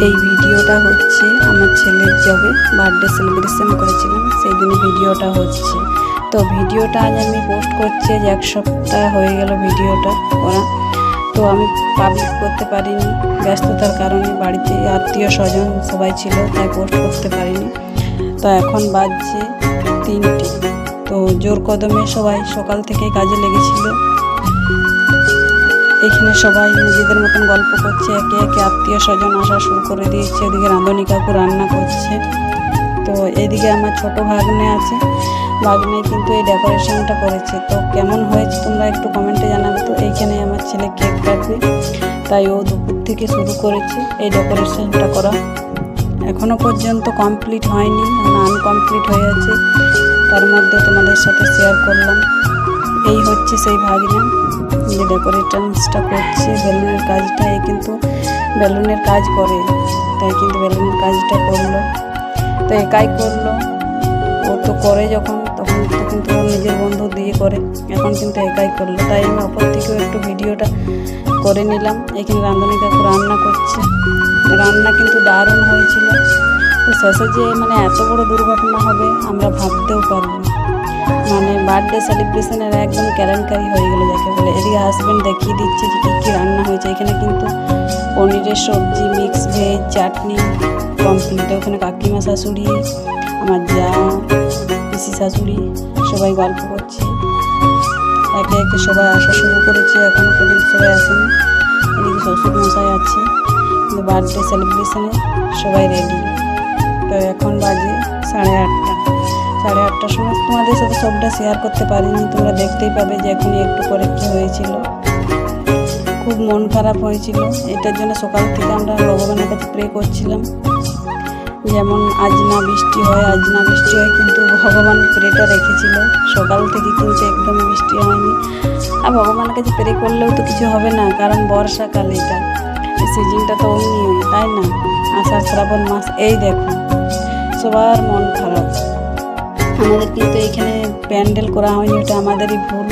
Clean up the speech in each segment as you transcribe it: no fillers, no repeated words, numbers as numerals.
এই ভিডিওটা হচ্ছে আমার ছেলের যবে বার্থডে সেলিব্রেশন করেছিলাম সেই দিন ভিডিওটা হচ্ছে। তো ভিডিওটা আজ আমি পোস্ট করছি, যে এক সপ্তাহ হয়ে গেল ভিডিওটা করা। তো আমি পাবলিক করতে পারিনি, ব্যস্ততার কারণে বাড়িতে আত্মীয় স্বজন সবাই ছিল, তাই পোস্ট করতে পারিনি। তো এখন বাজছে 3টে। তো জোর কদমে সবাই সকাল থেকে কাজে লেগেছিল। এখানে সবাই নিজেদের মতন গল্প করছে, একে একে আত্মীয় স্বজন আসা শুরু করে দিয়েছে। এদিকে রাঁধুনি কাকু রান্না করছে। তো এদিকে আমার ছোট ভাগ্নে আছে, ভাগ্নে কিন্তু এই ডেকোরেশনটা করেছে। তো কেমন হয়েছে তোমরা একটু কমেন্টে জানাবে। তো এইখানে আমার ছেলে কেক কাটবে, তাই ও দুপুর থেকে শুরু করেছে এই ডেকোরেশনটা করা। এখনও পর্যন্ত কমপ্লিট হয়নি, আনকমপ্লিট হয়ে আছে। তার মধ্যে তোমাদের সাথে শেয়ার করলাম। এই হচ্ছে সেই ভাগ্নে যে ডেকোরেশনসটা করছে, বেলুনের কাজটা। এ কিন্তু বেলুনের কাজ করে, তাই কিন্তু বেলুনের কাজটা করলো। তো একাই করলো, ও তো করে তখন তো কিন্তু ওর নিজের বন্ধু দিয়ে করে, এখন কিন্তু একাই করলো। তাই আমি অপর থেকেও একটু ভিডিওটা করে নিলাম। এখানে রাঁধুনি কাকু রান্না করছে, রান্না কিন্তু দারুণ হয়েছিল। তো শেষে যে এত বড় দুর্ঘটনা হবে আমরা ভাবতেও পারবো না। বার্থডে সেলিব্রেশনের একদম কেলেঙ্কারি হয়ে গেলো যাকে বলে। এদিকে হাজব্যান্ড দেখিয়ে দিচ্ছে যে কী কী রান্না হয়েছে। এখানে কিন্তু পনিরের সবজি, মিক্স ভেজ, চাটনি কমপ্লিট। ওখানে কাকিমা শাশুড়ি, আমার যা, পিসি শাশুড়ি সবাই গল্প করছে। একে একে সবাই আসা শুরু করেছে, এখনও পর্যন্ত সবাই আসেনি। এদিকে শ্বশুর মশাই আছে, কিন্তু বার্থডে সেলিব্রেশনে সবাই রেডি। তো এখন বাজে 8:30। 8:30টার সময় তোমাদের সাথে সবটা শেয়ার করতে পারিনি, তোমরা দেখতেই পাবে যে এখনই একটু পরে কী হয়েছিল। খুব মন খারাপ হয়েছিল। এটার জন্য সকাল থেকে আমরা ভগবানের কাছে প্রে করছিলাম, যেমন আজ না বৃষ্টি হয়, আজ না বৃষ্টি হয়। কিন্তু ভগবান প্রেটা রেখেছিল, সকাল থেকে কিন্তু একদমই বৃষ্টি হয়নি। আর ভগবানের কাছে প্রে করলেও তো কিছু হবে না, কারণ বর্ষাকাল, এটা সিজনটা তো অমনি, তাই না? আষাঢ় শ্রাবণ মাস। এই দেখো সবার মন খারাপ। আমাদের কিন্তু এইখানে প্যান্ডেল করা হয়নি, ওটা আমাদেরই ভুল।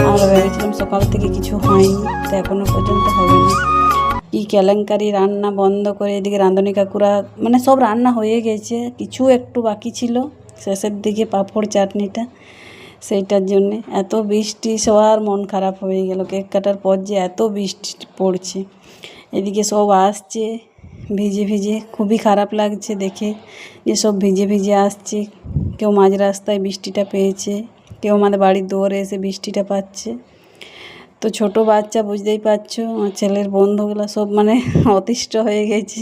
আমরা ভেবেছিলাম সকাল থেকে কিছু হয়নি, তো এখনও পর্যন্ত হবে না। কি কেলেঙ্কারি, রান্না বন্ধ করে এদিকে রাঁধুনি কাকুরা সব রান্না হয়ে গেছে, কিছু একটু বাকি ছিল শেষের দিকে পাঁপড় চাটনিটা। সেইটার জন্যে এত বৃষ্টি, সবার মন খারাপ হয়ে গেল। কেক কাটার পর যে এত বৃষ্টি পড়ছে, এদিকে সব আসছে ভিজে ভিজে। খুবই খারাপ লাগছে দেখে যে সব ভিজে ভিজে আসছে। কেউ মাঝ রাস্তায় বৃষ্টিটা পেয়েছে, কেউ আমাদের বাড়ির দুয়ারে এসে বৃষ্টিটা পাচ্ছে। তো ছোট বাচ্চা, বুঝতেই পারছো, আমার ছেলের বন্ধুগুলো সব অতিষ্ঠ হয়ে গেছে।